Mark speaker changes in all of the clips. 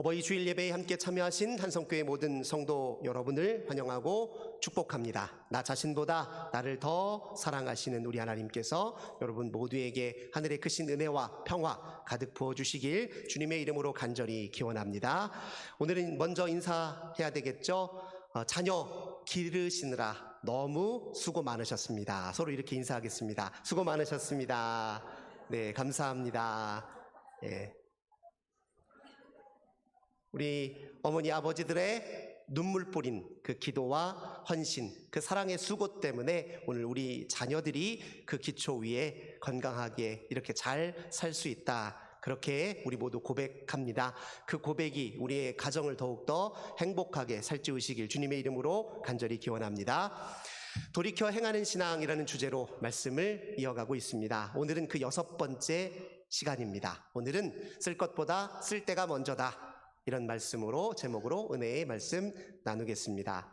Speaker 1: 어버이 주일 예배에 함께 참여하신 한성교회 모든 성도 여러분을 환영하고 축복합니다. 나 자신보다 나를 더 사랑하시는 우리 하나님께서 여러분 모두에게 하늘의 크신 은혜와 평화 가득 부어주시길 주님의 이름으로 간절히 기원합니다. 오늘은 먼저 인사해야 되겠죠? 자녀 기르시느라 너무 수고 많으셨습니다. 서로 이렇게 인사하겠습니다. 수고 많으셨습니다. 네, 감사합니다. 네. 우리 어머니 아버지들의 눈물 뿌린 그 기도와 헌신, 그 사랑의 수고 때문에 오늘 우리 자녀들이 그 기초 위에 건강하게 이렇게 잘 살 수 있다. 그렇게 우리 모두 고백합니다. 그 고백이 우리의 가정을 더욱더 행복하게 살찌우시길 주님의 이름으로 간절히 기원합니다. 돌이켜 행하는 신앙이라는 주제로 말씀을 이어가고 있습니다. 오늘은 그 6번째 시간입니다. 오늘은 쓸 것보다 쓸 때가 먼저다. 이런 말씀으로 제목으로 은혜의 말씀 나누겠습니다.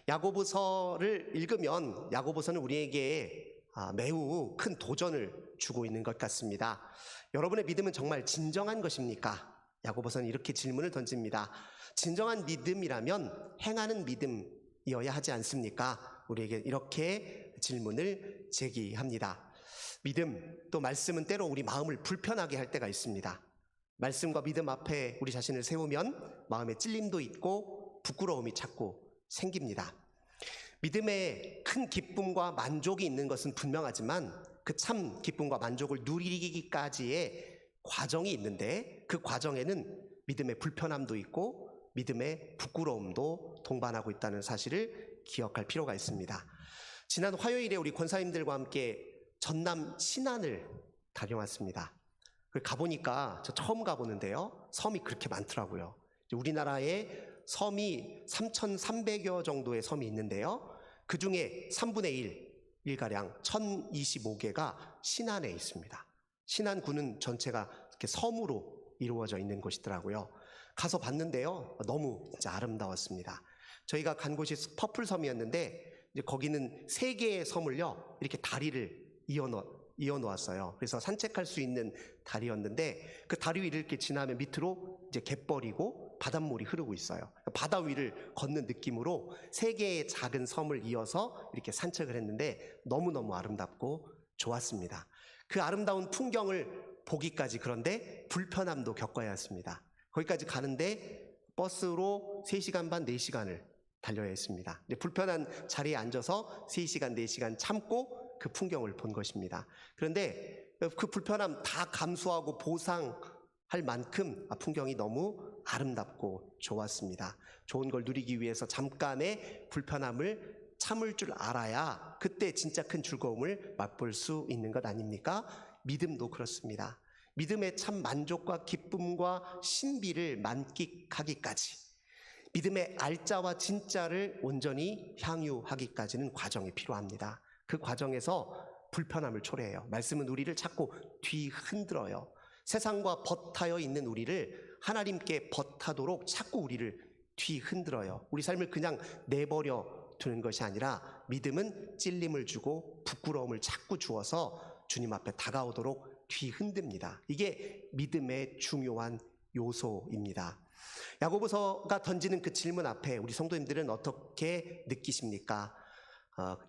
Speaker 1: 야고보서를 읽으면 야고보서는 우리에게 매우 큰 도전을 주고 있는 것 같습니다. 여러분의 믿음은 정말 진정한 것입니까? 야고보서는 이렇게 질문을 던집니다. 진정한 믿음이라면 행하는 믿음이어야 하지 않습니까? 우리에게 이렇게 질문을 제기합니다. 믿음 또 말씀은 때로 우리 마음을 불편하게 할 때가 있습니다. 말씀과 믿음 앞에 우리 자신을 세우면 마음에 찔림도 있고 부끄러움이 자꾸 생깁니다. 믿음에 큰 기쁨과 만족이 있는 것은 분명하지만 그 참 기쁨과 만족을 누리기까지의 과정이 있는데 그 과정에는 믿음의 불편함도 있고 믿음의 부끄러움도 동반하고 있다는 사실을 기억할 필요가 있습니다. 지난 화요일에 우리 권사님들과 함께 전남 신안을 다녀왔습니다. 가보니까 저 처음 가보는데요, 섬이 그렇게 많더라고요. 우리나라에 섬이 3,300여 정도의 섬이 있는데요, 그 중에 3분의 1가량 1,025개가 신안에 있습니다. 신안군은 전체가 이렇게 섬으로 이루어져 있는 곳이더라고요. 가서 봤는데요, 너무 진짜 아름다웠습니다. 저희가 간 곳이 퍼플섬이었는데 이제 거기는 3개의 섬을요 이렇게 다리를 이어놓았어요. 그래서 산책할 수 있는 다리였는데 그 다리 위를 이렇게 지나면 밑으로 이제 갯벌이고 바닷물이 흐르고 있어요. 바다 위를 걷는 느낌으로 3개의 작은 섬을 이어서 이렇게 산책을 했는데 너무너무 아름답고 좋았습니다. 그 아름다운 풍경을 보기까지 그런데 불편함도 겪어야 했습니다. 거기까지 가는데 버스로 3시간 반, 4시간을 달려야 했습니다. 불편한 자리에 앉아서 3시간, 4시간 참고 그 풍경을 본 것입니다. 그런데 그 불편함 다 감수하고 보상할 만큼 풍경이 너무 아름답고 좋았습니다. 좋은 걸 누리기 위해서 잠깐의 불편함을 참을 줄 알아야 그때 진짜 큰 즐거움을 맛볼 수 있는 것 아닙니까? 믿음도 그렇습니다. 믿음의 참 만족과 기쁨과 신비를 만끽하기까지, 믿음의 알짜와 진짜를 온전히 향유하기까지는 과정이 필요합니다. 그 과정에서 불편함을 초래해요. 말씀은 우리를 자꾸 뒤흔들어요. 세상과 버타여 있는 우리를 하나님께 버타도록 자꾸 우리를 뒤흔들어요. 우리 삶을 그냥 내버려 두는 것이 아니라 믿음은 찔림을 주고 부끄러움을 자꾸 주어서 주님 앞에 다가오도록 뒤흔듭니다. 이게 믿음의 중요한 요소입니다. 야고보서가 던지는 그 질문 앞에 우리 성도님들은 어떻게 느끼십니까?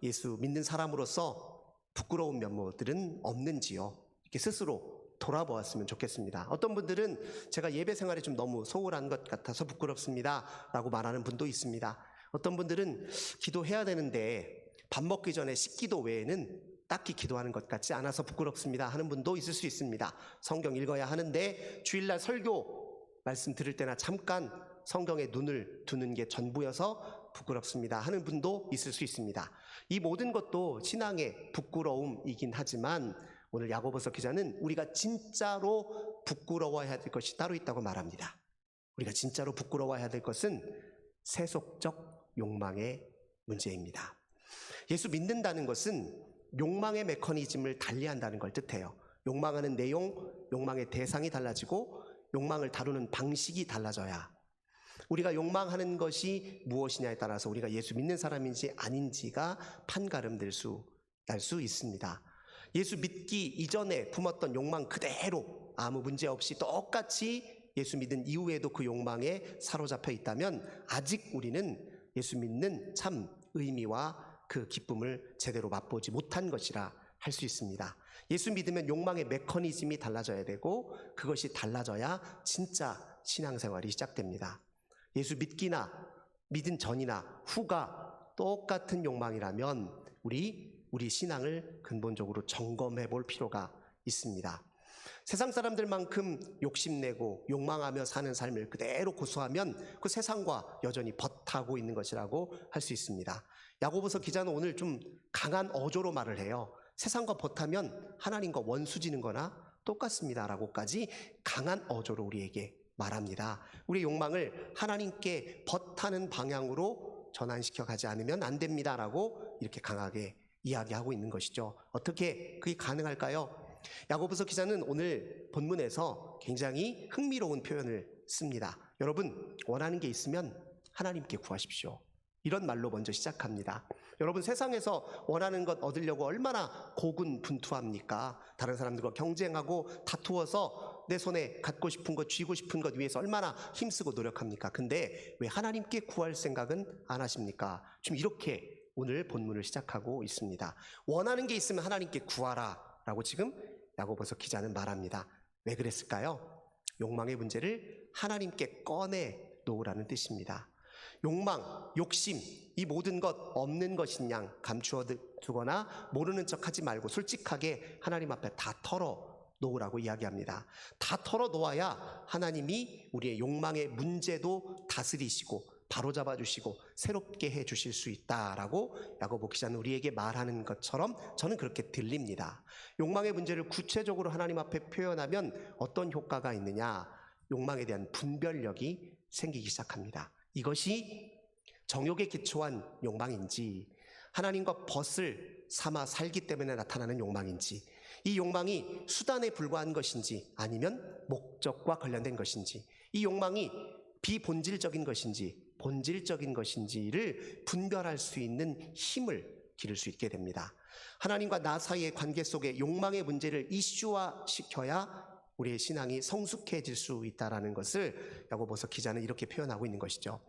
Speaker 1: 예수 믿는 사람으로서 부끄러운 면모들은 없는지요? 이렇게 스스로 돌아보았으면 좋겠습니다. 어떤 분들은 제가 예배 생활에 좀 너무 소홀한 것 같아서 부끄럽습니다 라고 말하는 분도 있습니다. 어떤 분들은 기도해야 되는데 밥 먹기 전에 식기도 외에는 딱히 기도하는 것 같지 않아서 부끄럽습니다 하는 분도 있을 수 있습니다. 성경 읽어야 하는데 주일날 설교 말씀 들을 때나 잠깐 성경에 눈을 두는 게 전부여서 부끄럽습니다 하는 분도 있을 수 있습니다. 이 모든 것도 신앙의 부끄러움이긴 하지만 오늘 야고보서 기자는 우리가 진짜로 부끄러워해야 될 것이 따로 있다고 말합니다. 우리가 진짜로 부끄러워해야 될 것은 세속적 욕망의 문제입니다. 예수 믿는다는 것은 욕망의 메커니즘을 달리한다는 걸 뜻해요. 욕망하는 내용, 욕망의 대상이 달라지고 욕망을 다루는 방식이 달라져야, 우리가 욕망하는 것이 무엇이냐에 따라서 우리가 예수 믿는 사람인지 아닌지가 판가름 날 수 있습니다. 예수 믿기 이전에 품었던 욕망 그대로 아무 문제 없이 똑같이 예수 믿은 이후에도 그 욕망에 사로잡혀 있다면 아직 우리는 예수 믿는 참 의미와 그 기쁨을 제대로 맛보지 못한 것이라 할 수 있습니다. 예수 믿으면 욕망의 메커니즘이 달라져야 되고 그것이 달라져야 진짜 신앙생활이 시작됩니다. 예수 믿기나 믿은 전이나 후가 똑같은 욕망이라면 우리 신앙을 근본적으로 점검해 볼 필요가 있습니다. 세상 사람들만큼 욕심내고 욕망하며 사는 삶을 그대로 고수하면 그 세상과 여전히 벗하고 있는 것이라고 할 수 있습니다. 야고보서 기자는 오늘 좀 강한 어조로 말을 해요. 세상과 벗하면 하나님과 원수지는 거나 똑같습니다라고까지 강한 어조로 우리에게 말합니다. 우리의 욕망을 하나님께 벗하는 방향으로 전환시켜 가지 않으면 안 됩니다라고 이렇게 강하게 이야기하고 있는 것이죠. 어떻게 그게 가능할까요? 야고보서 기자는 오늘 본문에서 굉장히 흥미로운 표현을 씁니다. 여러분, 원하는 게 있으면 하나님께 구하십시오. 이런 말로 먼저 시작합니다. 여러분, 세상에서 원하는 것 얻으려고 얼마나 고군분투합니까? 다른 사람들과 경쟁하고 다투어서 내 손에 갖고 싶은 것, 쥐고 싶은 것 위해서 얼마나 힘쓰고 노력합니까? 근데 왜 하나님께 구할 생각은 안 하십니까? 좀 이렇게 오늘 본문을 시작하고 있습니다. 원하는 게 있으면 하나님께 구하라 라고 지금 야고보서 기자는 말합니다. 왜 그랬을까요? 욕망의 문제를 하나님께 꺼내 놓으라는 뜻입니다. 욕망, 욕심, 이 모든 것 없는 것인 양 감추어 두거나 모르는 척하지 말고 솔직하게 하나님 앞에 다 털어 놓으라고 이야기합니다. 다 털어 놓아야 하나님이 우리의 욕망의 문제도 다스리시고 바로잡아 주시고 새롭게 해 주실 수 있다라고 야고보 기자는 우리에게 말하는 것처럼 저는 그렇게 들립니다. 욕망의 문제를 구체적으로 하나님 앞에 표현하면 어떤 효과가 있느냐? 욕망에 대한 분별력이 생기기 시작합니다. 이것이 정욕에 기초한 욕망인지 하나님과 벗을 삼아 살기 때문에 나타나는 욕망인지 이 욕망이 수단에 불과한 것인지 아니면 목적과 관련된 것인지 이 욕망이 비본질적인 것인지 본질적인 것인지를 분별할 수 있는 힘을 기를 수 있게 됩니다. 하나님과 나 사이의 관계 속에 욕망의 문제를 이슈화시켜야 우리의 신앙이 성숙해질 수 있다는 것을 야고보서 기자는 이렇게 표현하고 있는 것이죠.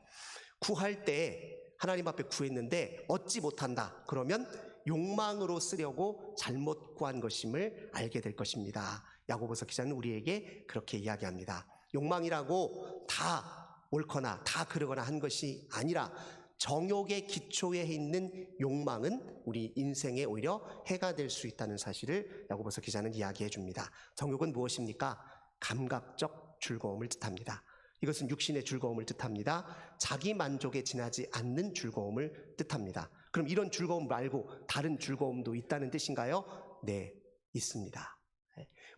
Speaker 1: 구할 때 하나님 앞에 구했는데 얻지 못한다. 그러면 욕망으로 쓰려고 잘못 구한 것임을 알게 될 것입니다. 야고보서 기자는 우리에게 그렇게 이야기합니다. 욕망이라고 다 옳거나 다 그러거나 한 것이 아니라 정욕의 기초에 있는 욕망은 우리 인생에 오히려 해가 될 수 있다는 사실을 야고보서 기자는 이야기해 줍니다. 정욕은 무엇입니까? 감각적 즐거움을 뜻합니다. 이것은 육신의 즐거움을 뜻합니다. 자기 만족에 지나지 않는 즐거움을 뜻합니다. 그럼 이런 즐거움 말고 다른 즐거움도 있다는 뜻인가요? 네, 있습니다.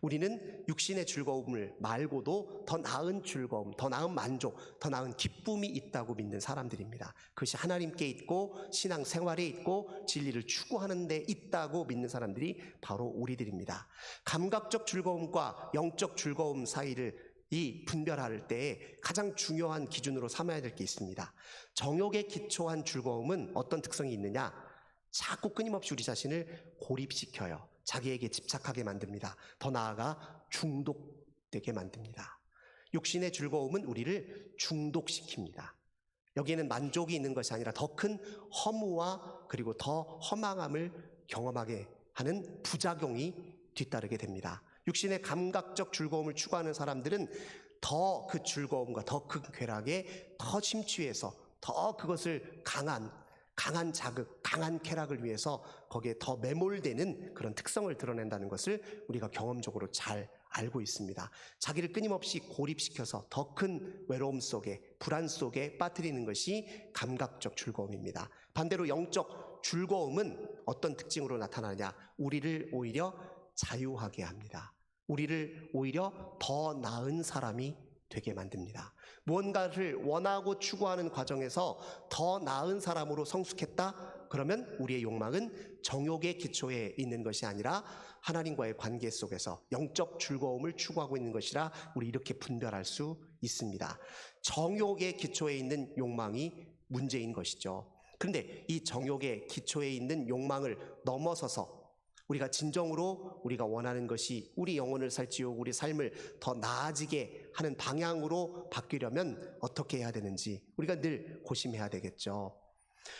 Speaker 1: 우리는 육신의 즐거움을 말고도 더 나은 즐거움, 더 나은 만족, 더 나은 기쁨이 있다고 믿는 사람들입니다. 그것이 하나님께 있고 신앙생활에 있고 진리를 추구하는 데 있다고 믿는 사람들이 바로 우리들입니다. 감각적 즐거움과 영적 즐거움 사이를 분별할 때 가장 중요한 기준으로 삼아야 될 게 있습니다. 정욕에 기초한 즐거움은 어떤 특성이 있느냐? 자꾸 끊임없이 우리 자신을 고립시켜요. 자기에게 집착하게 만듭니다. 더 나아가 중독되게 만듭니다. 육신의 즐거움은 우리를 중독시킵니다. 여기에는 만족이 있는 것이 아니라 더 큰 허무와 그리고 더 허망함을 경험하게 하는 부작용이 뒤따르게 됩니다. 육신의 감각적 즐거움을 추구하는 사람들은 더 그 즐거움과 더 큰 쾌락에 더 심취해서 더 그것을 강한 자극, 강한 쾌락을 위해서 거기에 더 매몰되는 그런 특성을 드러낸다는 것을 우리가 경험적으로 잘 알고 있습니다. 자기를 끊임없이 고립시켜서 더 큰 외로움 속에, 불안 속에 빠뜨리는 것이 감각적 즐거움입니다. 반대로 영적 즐거움은 어떤 특징으로 나타나냐? 우리를 오히려 자유하게 합니다. 우리를 오히려 더 나은 사람이 되게 만듭니다. 무언가를 원하고 추구하는 과정에서 더 나은 사람으로 성숙했다? 그러면 우리의 욕망은 정욕의 기초에 있는 것이 아니라 하나님과의 관계 속에서 영적 즐거움을 추구하고 있는 것이라 우리 이렇게 분별할 수 있습니다. 정욕의 기초에 있는 욕망이 문제인 것이죠. 그런데 이 정욕의 기초에 있는 욕망을 넘어서서 우리가 진정으로 우리가 원하는 것이 우리 영혼을 살찌우고 우리 삶을 더 나아지게 하는 방향으로 바뀌려면 어떻게 해야 되는지 우리가 늘 고심해야 되겠죠.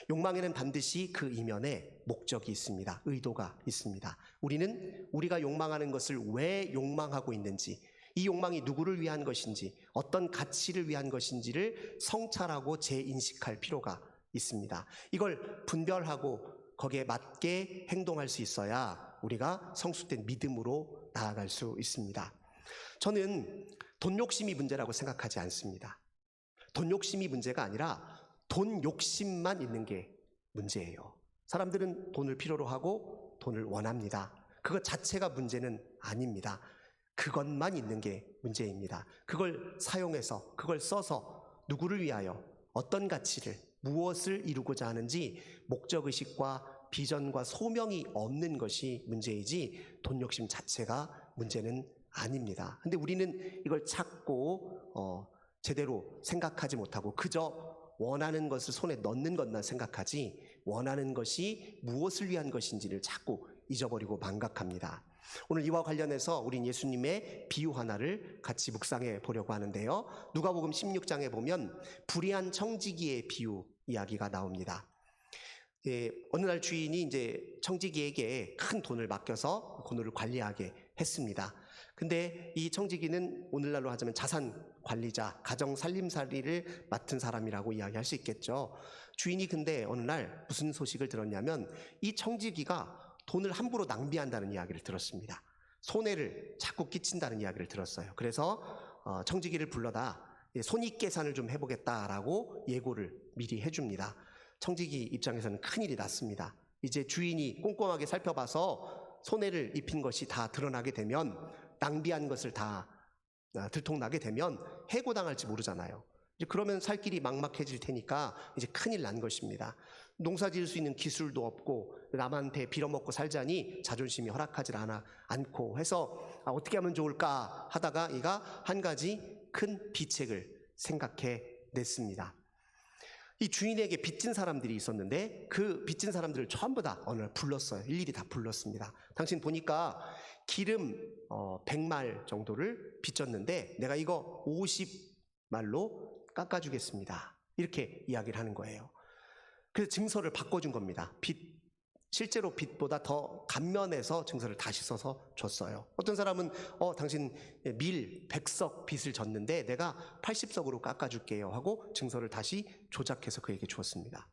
Speaker 1: 욕망에는 반드시 그 이면에 목적이 있습니다. 의도가 있습니다. 우리는 우리가 욕망하는 것을 왜 욕망하고 있는지, 이 욕망이 누구를 위한 것인지, 어떤 가치를 위한 것인지를 성찰하고 재인식할 필요가 있습니다. 이걸 분별하고 거기에 맞게 행동할 수 있어야 우리가 성숙된 믿음으로 나아갈 수 있습니다. 저는 돈 욕심이 문제라고 생각하지 않습니다. 돈 욕심이 문제가 아니라 돈 욕심만 있는 게 문제예요. 사람들은 돈을 필요로 하고 돈을 원합니다. 그것 자체가 문제는 아닙니다. 그것만 있는 게 문제입니다. 그걸 사용해서, 그걸 써서 누구를 위하여 어떤 가치를, 무엇을 이루고자 하는지 목적의식과 비전과 소명이 없는 것이 문제이지 돈 욕심 자체가 문제는 아닙니다. 근데 우리는 이걸 찾고 제대로 생각하지 못하고 그저 원하는 것을 손에 넣는 것만 생각하지 원하는 것이 무엇을 위한 것인지를 자꾸 잊어버리고 망각합니다. 오늘 이와 관련해서 우린 예수님의 비유 하나를 같이 묵상해 보려고 하는데요. 누가복음 16장에 보면 불의한 청지기의 비유 이야기가 나옵니다. 어느 날 주인이 이제 청지기에게 큰 돈을 맡겨서 돈을 관리하게 했습니다. 근데 이 청지기는 오늘날로 하자면 자산 관리자, 가정 살림살이를 맡은 사람이라고 이야기할 수 있겠죠. 주인이 근데 어느 날 무슨 소식을 들었냐면 이 청지기가 돈을 함부로 낭비한다는 이야기를 들었습니다. 손해를 자꾸 끼친다는 이야기를 들었어요. 그래서 청지기를 불러다 손익계산을 좀 해보겠다라고 예고를 미리 해줍니다. 청지기 입장에서는 큰일이 났습니다. 이제 주인이 꼼꼼하게 살펴봐서 손해를 입힌 것이 다 드러나게 되면, 낭비한 것을 다 들통나게 되면 해고당할지 모르잖아요. 이제 그러면 살 길이 막막해질 테니까 이제 큰일 난 것입니다. 농사 지을 수 있는 기술도 없고 남한테 빌어먹고 살자니 자존심이 허락하지 않고 해서 어떻게 하면 좋을까 하다가 이가 한 가지 큰 비책을 생각해 냈습니다. 이 주인에게 빚진 사람들이 있었는데 그 빚진 사람들을 전부 다 어느 날 불렀어요. 일일이 다 불렀습니다. 당신 보니까 기름 100말 정도를 빚졌는데 내가 이거 50말로 깎아주겠습니다. 이렇게 이야기를 하는 거예요. 그래서 증서를 바꿔준 겁니다. 실제로 빚보다 더 감면해서 증서를 다시 써서 줬어요. 어떤 사람은 당신 밀 100석 빚을 졌는데 내가 80석으로 깎아줄게요 하고 증서를 다시 조작해서 그에게 주었습니다.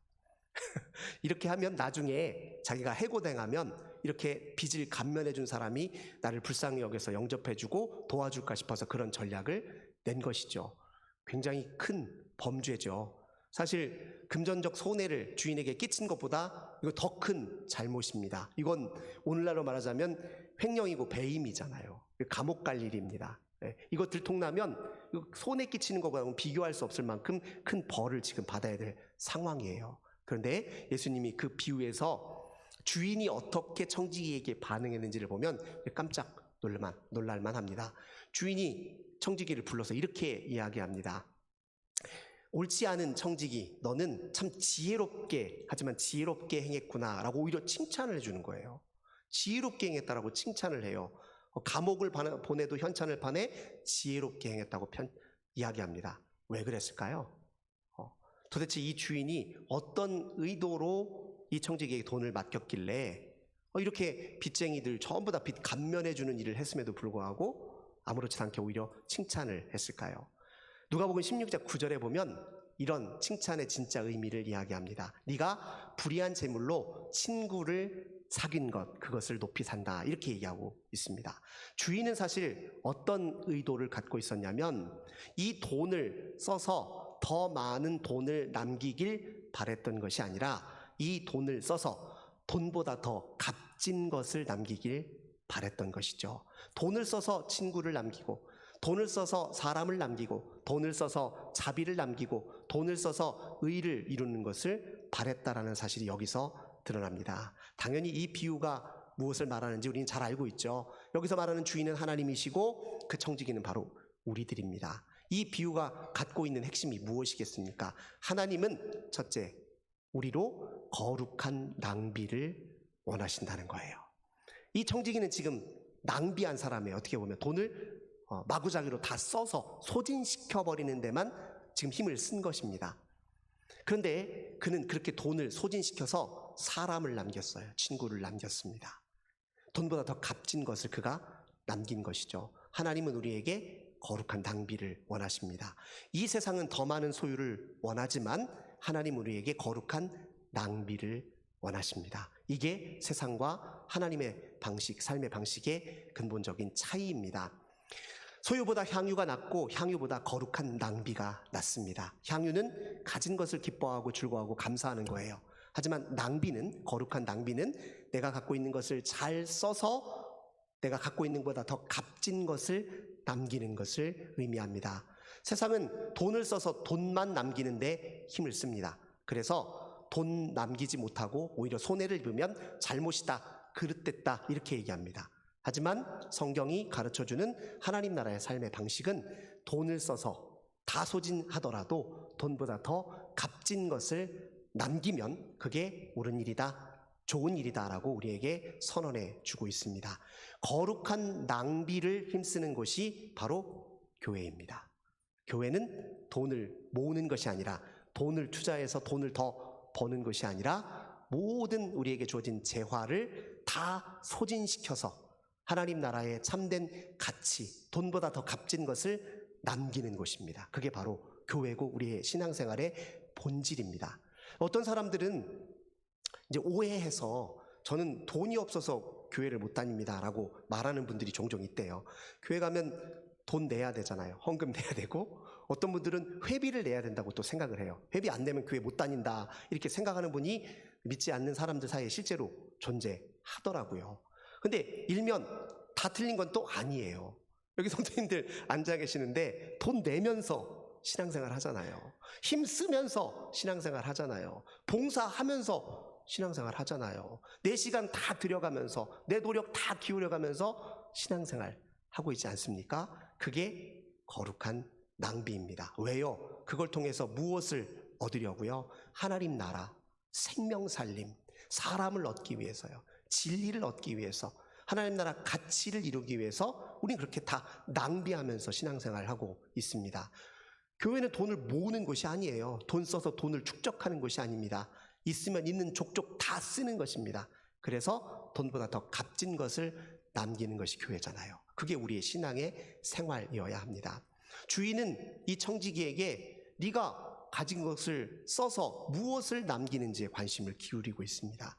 Speaker 1: 이렇게 하면 나중에 자기가 해고당하면 이렇게 빚을 감면해 준 사람이 나를 불쌍히 여겨서 영접해주고 도와줄까 싶어서 그런 전략을 낸 것이죠. 굉장히 큰 범죄죠. 사실 금전적 손해를 주인에게 끼친 것보다 이거 더 큰 잘못입니다. 이건 오늘날로 말하자면 횡령이고 배임이잖아요. 감옥 갈 일입니다. 이거 들통나면 손해 끼치는 것보다는 비교할 수 없을 만큼 큰 벌을 지금 받아야 될 상황이에요. 그런데 예수님이 그 비유에서 주인이 어떻게 청지기에게 반응했는지를 보면 깜짝 놀랄만 합니다. 주인이 청지기를 불러서 이렇게 이야기합니다. 옳지 않은 청지기, 너는 참 하지만 지혜롭게 행했구나 라고 오히려 칭찬을 해주는 거예요. 지혜롭게 행했다라고 칭찬을 해요. 감옥을 보내도 현찬을 파내 지혜롭게 행했다고 이야기합니다. 왜 그랬을까요? 도대체 이 주인이 어떤 의도로 이 청지기에게 돈을 맡겼길래 이렇게 빚쟁이들 전부 다 빚 감면해주는 일을 했음에도 불구하고 아무렇지 않게 오히려 칭찬을 했을까요? 누가복음 16장 9절에 보면 이런 칭찬의 진짜 의미를 이야기합니다. 네가 불의한 재물로 친구를 사귄 그것을 높이 산다, 이렇게 얘기하고 있습니다. 주인은 사실 어떤 의도를 갖고 있었냐면 이 돈을 써서 더 많은 돈을 남기길 바랬던 것이 아니라 이 돈을 써서 돈보다 더 값진 것을 남기길 바랬던 것이죠. 돈을 써서 친구를 남기고, 돈을 써서 사람을 남기고, 돈을 써서 자비를 남기고, 돈을 써서 의를 이루는 것을 바랬다라는 사실이 여기서 드러납니다. 당연히 이 비유가 무엇을 말하는지 우리는 잘 알고 있죠. 여기서 말하는 주인은 하나님이시고 그 청지기는 바로 우리들입니다. 이 비유가 갖고 있는 핵심이 무엇이겠습니까? 하나님은 첫째, 우리로 거룩한 낭비를 원하신다는 거예요. 이 청지기는 지금 낭비한 사람이에요. 어떻게 보면 돈을 마구잡이로 다 써서 소진시켜버리는 데만 지금 힘을 쓴 것입니다. 그런데 그는 그렇게 돈을 소진시켜서 사람을 남겼어요. 친구를 남겼습니다. 돈보다 더 값진 것을 그가 남긴 것이죠. 하나님은 우리에게 거룩한 낭비를 원하십니다. 이 세상은 더 많은 소유를 원하지만 하나님 우리에게 거룩한 낭비를 원하십니다. 이게 세상과 하나님의 방식, 삶의 방식의 근본적인 차이입니다. 소유보다 향유가 낫고 향유보다 거룩한 낭비가 낫습니다. 향유는 가진 것을 기뻐하고 즐거워하고 감사하는 거예요. 하지만 낭비는, 거룩한 낭비는 내가 갖고 있는 것을 잘 써서 내가 갖고 있는 것보다 더 값진 것을 남기는 것을 의미합니다. 세상은 돈을 써서 돈만 남기는데 힘을 씁니다. 그래서 돈 남기지 못하고 오히려 손해를 입으면 잘못이다, 그릇됐다 이렇게 얘기합니다. 하지만 성경이 가르쳐주는 하나님 나라의 삶의 방식은 돈을 써서 다 소진하더라도 돈보다 더 값진 것을 남기면 그게 옳은 일이다, 좋은 일이다라고 우리에게 선언해 주고 있습니다. 거룩한 낭비를 힘쓰는 곳이 바로 교회입니다. 교회는 돈을 모으는 것이 아니라, 돈을 투자해서 돈을 더 버는 것이 아니라 모든 우리에게 주어진 재화를 다 소진시켜서 하나님 나라의 참된 가치, 돈보다 더 값진 것을 남기는 곳입니다. 그게 바로 교회고 우리의 신앙생활의 본질입니다. 어떤 사람들은 이제 오해해서 저는 돈이 없어서 교회를 못 다닙니다 라고 말하는 분들이 종종 있대요. 교회 가면 돈 내야 되잖아요. 헌금 내야 되고, 어떤 분들은 회비를 내야 된다고 또 생각을 해요. 회비 안 내면 교회 못 다닌다 이렇게 생각하는 분이 믿지 않는 사람들 사이에 실제로 존재하더라고요. 근데 일면 다 틀린 건 또 아니에요. 여기 성도님들 앉아 계시는데 돈 내면서 신앙생활 하잖아요. 힘 쓰면서 신앙생활 하잖아요. 봉사하면서 신앙생활 하잖아요. 내 시간 다 들여가면서 내 노력 다 기울여가면서 신앙생활 하고 있지 않습니까? 그게 거룩한 낭비입니다. 왜요? 그걸 통해서 무엇을 얻으려고요? 하나님 나라, 생명 살림, 사람을 얻기 위해서요. 진리를 얻기 위해서, 하나님 나라 가치를 이루기 위해서 우리는 그렇게 다 낭비하면서 신앙생활을 하고 있습니다. 교회는 돈을 모으는 곳이 아니에요. 돈 써서 돈을 축적하는 곳이 아닙니다. 있으면 있는 족족 다 쓰는 것입니다. 그래서 돈보다 더 값진 것을 남기는 것이 교회잖아요. 그게 우리의 신앙의 생활이어야 합니다. 주인은 이 청지기에게 네가 가진 것을 써서 무엇을 남기는지에 관심을 기울이고 있습니다.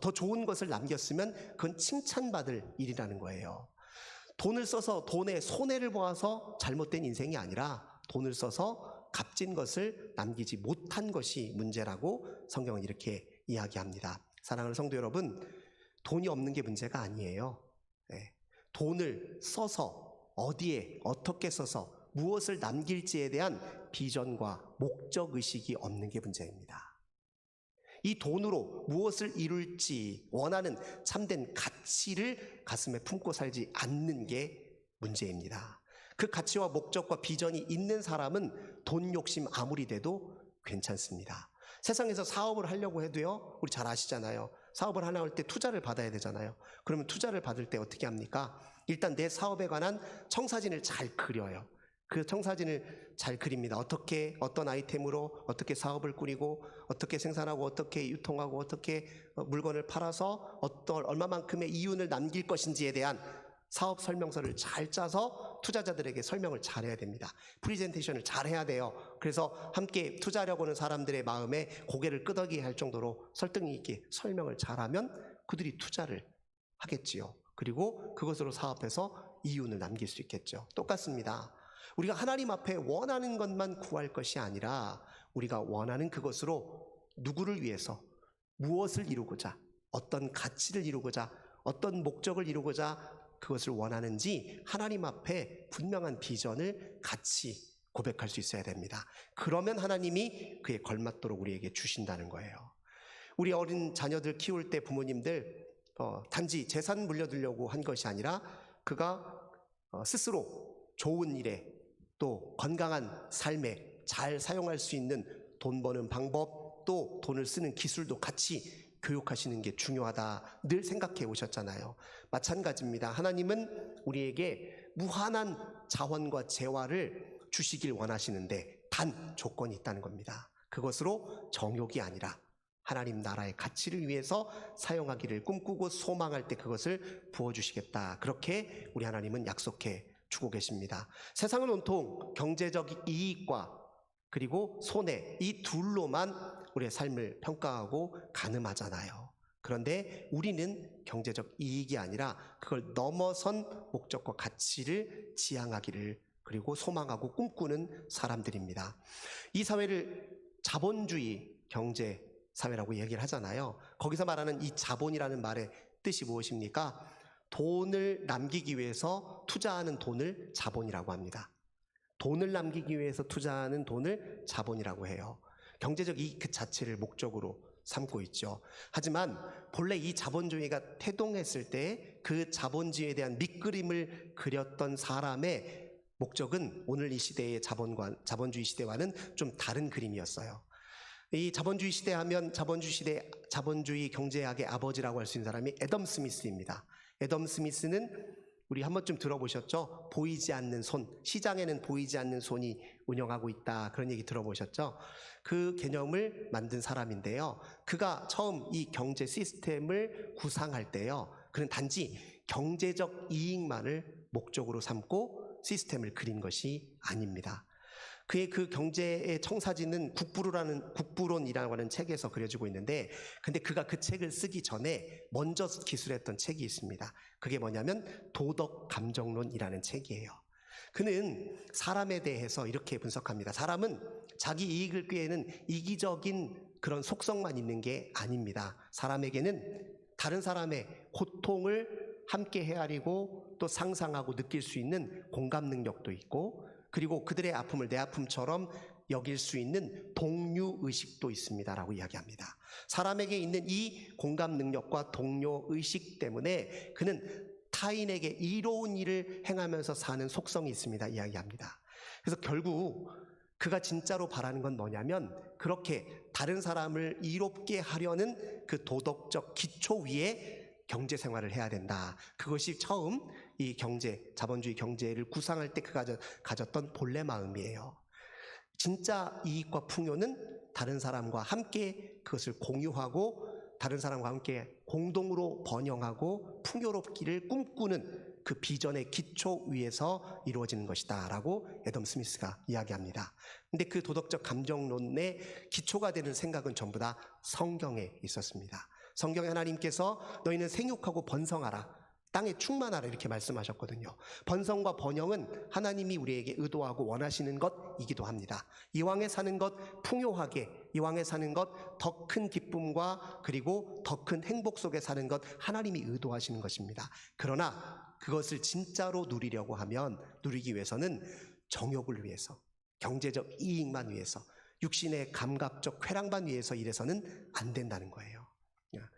Speaker 1: 더 좋은 것을 남겼으면 그건 칭찬받을 일이라는 거예요. 돈을 써서 돈에 손해를 보아서 잘못된 인생이 아니라 돈을 써서 값진 것을 남기지 못한 것이 문제라고 성경은 이렇게 이야기합니다. 사랑하는 성도 여러분, 돈이 없는 게 문제가 아니에요. 돈을 써서 어디에 어떻게 써서 무엇을 남길지에 대한 비전과 목적의식이 없는 게 문제입니다. 이 돈으로 무엇을 이룰지 원하는 참된 가치를 가슴에 품고 살지 않는 게 문제입니다. 그 가치와 목적과 비전이 있는 사람은 돈 욕심 아무리 돼도 괜찮습니다. 세상에서 사업을 하려고 해도요, 우리 잘 아시잖아요. 사업을 하나 할 때 투자를 받아야 되잖아요. 그러면 투자를 받을 때 어떻게 합니까? 일단 내 사업에 관한 청사진을 잘 그려요. 그 청사진을 잘 그립니다. 어떻게, 어떤 아이템으로 어떻게 사업을 꾸리고 어떻게 생산하고 어떻게 유통하고 어떻게 물건을 팔아서 얼마만큼의 이윤을 남길 것인지에 대한 사업 설명서를 잘 짜서 투자자들에게 설명을 잘해야 됩니다. 프리젠테이션을 잘해야 돼요. 그래서 함께 투자하려고 하는 사람들의 마음에 고개를 끄덕이게 할 정도로 설득력 있게 설명을 잘하면 그들이 투자를 하겠지요. 그리고 그것으로 사업해서 이윤을 남길 수 있겠죠. 똑같습니다. 우리가 하나님 앞에 원하는 것만 구할 것이 아니라 우리가 원하는 그것으로 누구를 위해서, 무엇을 이루고자, 어떤 가치를 이루고자, 어떤 목적을 이루고자 그것을 원하는지 하나님 앞에 분명한 비전을 같이 고백할 수 있어야 됩니다. 그러면 하나님이 그에 걸맞도록 우리에게 주신다는 거예요. 우리 어린 자녀들 키울 때 부모님들 단지 재산 물려주려고 한 것이 아니라 그가 스스로 좋은 일에 또 건강한 삶에 잘 사용할 수 있는 돈 버는 방법, 또 돈을 쓰는 기술도 같이 교육하시는 게 중요하다 늘 생각해 오셨잖아요. 마찬가지입니다. 하나님은 우리에게 무한한 자원과 재화를 주시길 원하시는데 단 조건이 있다는 겁니다. 그것으로 정욕이 아니라 하나님 나라의 가치를 위해서 사용하기를 꿈꾸고 소망할 때 그것을 부어주시겠다. 그렇게 우리 하나님은 약속해 주고 계십니다. 세상은 온통 경제적 이익과 그리고 손해, 이 둘로만 우리의 삶을 평가하고 가늠하잖아요. 그런데 우리는 경제적 이익이 아니라 그걸 넘어선 목적과 가치를 지향하기를 그리고 소망하고 꿈꾸는 사람들입니다. 이 사회를 자본주의 경제 사회라고 얘기를 하잖아요. 거기서 말하는 이 자본이라는 말의 뜻이 무엇입니까? 돈을 남기기 위해서 투자하는 돈을 자본이라고 합니다. 돈을 남기기 위해서 투자하는 돈을 자본이라고 해요. 경제적 이익 그 자체를 목적으로 삼고 있죠. 하지만 본래 이 자본주의가 태동했을 때 그 자본주의에 대한 밑그림을 그렸던 사람의 목적은 오늘 이 시대의 자본주의 시대와는 좀 다른 그림이었어요. 이 자본주의 시대 하면 자본주의 경제학의 아버지라고 할 수 있는 사람이 애덤 스미스입니다. 애덤 스미스는 우리 한 번쯤 들어보셨죠? 보이지 않는 손, 시장에는 보이지 않는 손이 운영하고 있다. 그런 얘기 들어보셨죠? 그 개념을 만든 사람인데요. 그가 처음 이 경제 시스템을 구상할 때요. 그는 단지 경제적 이익만을 목적으로 삼고 시스템을 그린 것이 아닙니다. 그의 그 경제의 청사진은 국부론이라고 하는 책에서 그려지고 있는데, 근데 그가 그 책을 쓰기 전에 먼저 기술했던 책이 있습니다. 그게 뭐냐면 도덕 감정론이라는 책이에요. 그는 사람에 대해서 이렇게 분석합니다. 사람은 자기 이익을 꾀에는 이기적인 그런 속성만 있는 게 아닙니다. 사람에게는 다른 사람의 고통을 함께 헤아리고 또 상상하고 느낄 수 있는 공감 능력도 있고, 그리고 그들의 아픔을 내 아픔처럼 여길 수 있는 동료의식도 있습니다라고 이야기합니다. 사람에게 있는 이 공감 능력과 동료의식 때문에 그는 타인에게 이로운 일을 행하면서 사는 속성이 있습니다 이야기합니다. 그래서 결국 그가 진짜로 바라는 건 뭐냐면 그렇게 다른 사람을 이롭게 하려는 그 도덕적 기초 위에 경제 생활을 해야 된다. 그것이 처음 이 자본주의 경제를 구상할 때 그가 가졌던 본래 마음이에요. 진짜 이익과 풍요는 다른 사람과 함께 그것을 공유하고 다른 사람과 함께 공동으로 번영하고 풍요롭기를 꿈꾸는 그 비전의 기초 위에서 이루어지는 것이다 라고 애덤 스미스가 이야기합니다. 근데 그 도덕적 감정론의 기초가 되는 생각은 전부 다 성경에 있었습니다. 성경에 하나님께서 너희는 생육하고 번성하라, 땅에 충만하라 이렇게 말씀하셨거든요. 번성과 번영은 하나님이 우리에게 의도하고 원하시는 것이기도 합니다. 이왕에 사는 것 풍요하게, 이왕에 사는 것 더 큰 기쁨과 그리고 더 큰 행복 속에 사는 것 하나님이 의도하시는 것입니다. 그러나 그것을 진짜로 누리려고 하면, 누리기 위해서는 정욕을 위해서, 경제적 이익만 위해서, 육신의 감각적 쾌락만 위해서 이래서는 안 된다는 거예요.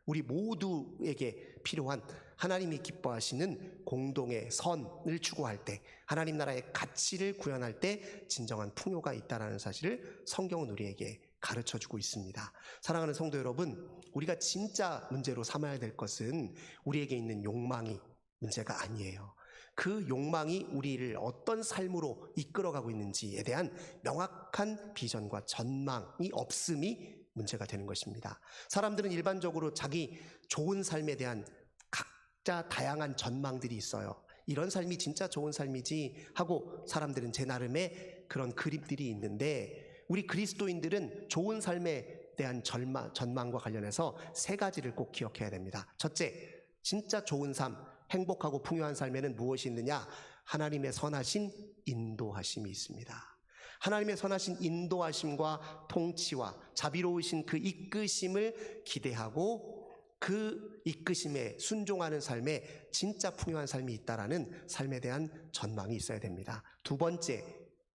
Speaker 1: 우리 모두에게 필요한 하나님이 기뻐하시는 공동의 선을 추구할 때, 하나님 나라의 가치를 구현할 때 진정한 풍요가 있다는 사실을 성경은 우리에게 가르쳐주고 있습니다. 사랑하는 성도 여러분, 우리가 진짜 문제로 삼아야 될 것은 우리에게 있는 욕망이 문제가 아니에요. 그 욕망이 우리를 어떤 삶으로 이끌어가고 있는지에 대한 명확한 비전과 전망이 없음이 문제가 되는 것입니다. 사람들은 일반적으로 자기 좋은 삶에 대한 각자 다양한 전망들이 있어요. 이런 삶이 진짜 좋은 삶이지 하고 사람들은 제 나름의 그런 그림들이 있는데, 우리 그리스도인들은 좋은 삶에 대한 전망과 관련해서 세 가지를 꼭 기억해야 됩니다. 첫째, 진짜 좋은 삶, 행복하고 풍요한 삶에는 무엇이 있느냐? 하나님의 선하신 인도하심이 있습니다. 하나님의 선하신 인도하심과 통치와 자비로우신 그 이끄심을 기대하고 그 이끄심에 순종하는 삶에 진짜 풍요한 삶이 있다라는 삶에 대한 전망이 있어야 됩니다. 두 번째,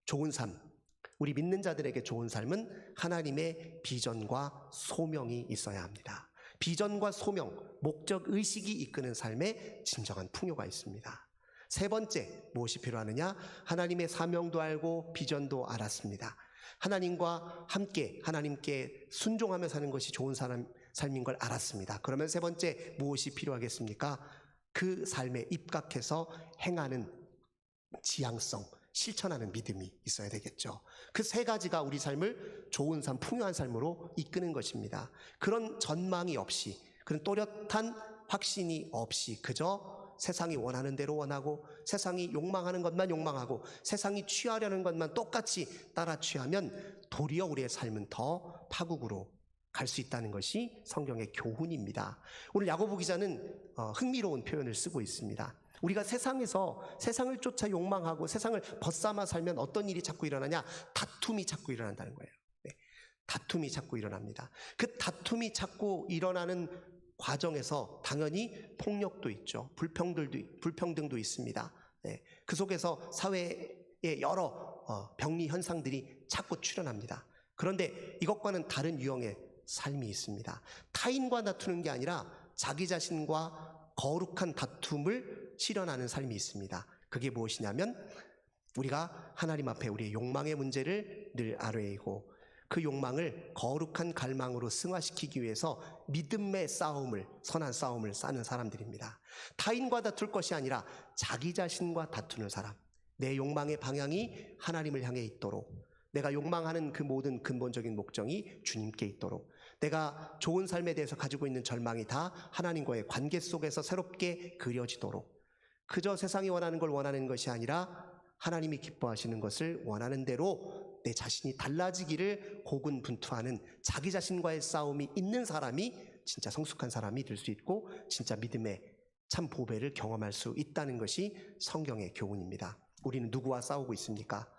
Speaker 1: 좋은 삶. 우리 믿는 자들에게 좋은 삶은 하나님의 비전과 소명이 있어야 합니다. 비전과 소명, 목적 의식이 이끄는 삶에 진정한 풍요가 있습니다. 세 번째, 무엇이 필요하느냐? 하나님의 사명도 알고 비전도 알았습니다. 하나님과 함께 하나님께 순종하며 사는 것이 좋은 삶인 걸 알았습니다. 그러면 세 번째, 무엇이 필요하겠습니까? 그 삶에 입각해서 행하는 지향성, 실천하는 믿음이 있어야 되겠죠. 그 세 가지가 우리 삶을 좋은 삶, 풍요한 삶으로 이끄는 것입니다. 그런 전망이 없이, 그런 또렷한 확신이 없이 그저 세상이 원하는 대로 원하고 세상이 욕망하는 것만 욕망하고 세상이 취하려는 것만 똑같이 따라 취하면 도리어 우리의 삶은 더 파국으로 갈 수 있다는 것이 성경의 교훈입니다. 오늘 야고보 기자는 흥미로운 표현을 쓰고 있습니다. 우리가 세상을 쫓아 욕망하고 세상을 벗삼아 살면 어떤 일이 자꾸 일어나냐? 다툼이 자꾸 일어난다는 거예요. 네, 다툼이 자꾸 일어납니다. 그 다툼이 자꾸 일어나는 과정에서 당연히 폭력도 있죠. 불평등도 있습니다. 네, 그 속에서 사회의 여러 병리 현상들이 자꾸 출현합니다. 그런데 이것과는 다른 유형의 삶이 있습니다. 타인과 다투는 게 아니라 자기 자신과 거룩한 다툼을 실현하는 삶이 있습니다. 그게 무엇이냐면 우리가 하나님 앞에 우리의 욕망의 문제를 늘 아뢰이고 그 욕망을 거룩한 갈망으로 승화시키기 위해서 믿음의 싸움을, 선한 싸움을 싸는 사람들입니다. 타인과 다툴 것이 아니라 자기 자신과 다투는 사람, 내 욕망의 방향이 하나님을 향해 있도록, 내가 욕망하는 그 모든 근본적인 목적이 주님께 있도록, 내가 좋은 삶에 대해서 가지고 있는 절망이 다 하나님과의 관계 속에서 새롭게 그려지도록, 그저 세상이 원하는 걸 원하는 것이 아니라 하나님이 기뻐하시는 것을 원하는 대로 내 자신이 달라지기를 고군분투하는 자기 자신과의 싸움이 있는 사람이 진짜 성숙한 사람이 될 수 있고 진짜 믿음의 참 보배를 경험할 수 있다는 것이 성경의 교훈입니다. 우리는 누구와 싸우고 있습니까?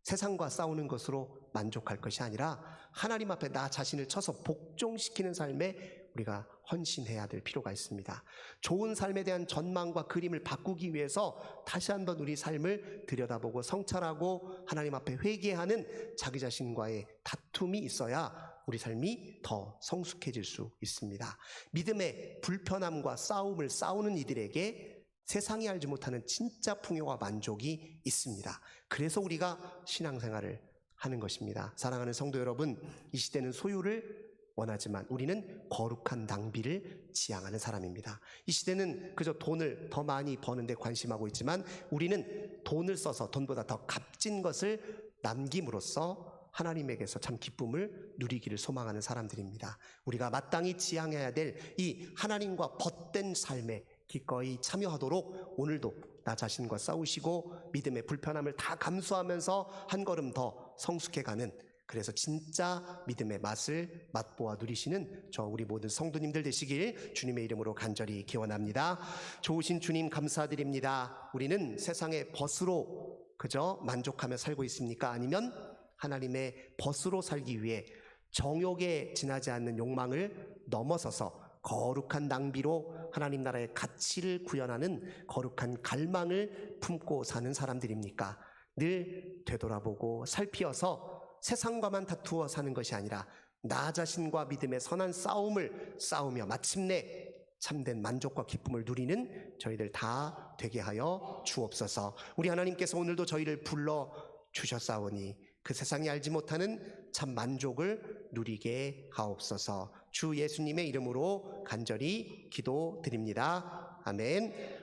Speaker 1: 세상과 싸우는 것으로 만족할 것이 아니라 하나님 앞에 나 자신을 쳐서 복종시키는 삶에 우리가 헌신해야 될 필요가 있습니다. 좋은 삶에 대한 전망과 그림을 바꾸기 위해서 다시 한번 우리 삶을 들여다보고 성찰하고 하나님 앞에 회개하는 자기 자신과의 다툼이 있어야 우리 삶이 더 성숙해질 수 있습니다. 믿음의 불편함과 싸움을 싸우는 이들에게 세상이 알지 못하는 진짜 풍요와 만족이 있습니다. 그래서 우리가 신앙생활을 하는 것입니다. 사랑하는 성도 여러분, 이 시대는 소유를 원하지만 우리는 거룩한 낭비를 지향하는 사람입니다. 이 시대는 그저 돈을 더 많이 버는 데 관심하고 있지만 우리는 돈을 써서 돈보다 더 값진 것을 남김으로써 하나님에게서 참 기쁨을 누리기를 소망하는 사람들입니다. 우리가 마땅히 지향해야 될 이 하나님과 벗된 삶에 기꺼이 참여하도록 오늘도 나 자신과 싸우시고 믿음의 불편함을 다 감수하면서 한 걸음 더 성숙해가는, 그래서 진짜 믿음의 맛을 맛보아 누리시는 저 우리 모든 성도님들 되시길 주님의 이름으로 간절히 기원합니다. 좋으신 주님 감사드립니다. 우리는 세상의 벗으로 그저 만족하며 살고 있습니까? 아니면 하나님의 벗으로 살기 위해 정욕에 지나지 않는 욕망을 넘어서서 거룩한 낭비로 하나님 나라의 가치를 구현하는 거룩한 갈망을 품고 사는 사람들입니까? 늘 되돌아보고 살피어서 세상과만 다투어 사는 것이 아니라 나 자신과 믿음의 선한 싸움을 싸우며 마침내 참된 만족과 기쁨을 누리는 저희들 다 되게 하여 주옵소서. 우리 하나님께서 오늘도 저희를 불러 주셨사오니 그 세상이 알지 못하는 참 만족을 누리게 하옵소서. 주 예수님의 이름으로 간절히 기도드립니다. 아멘.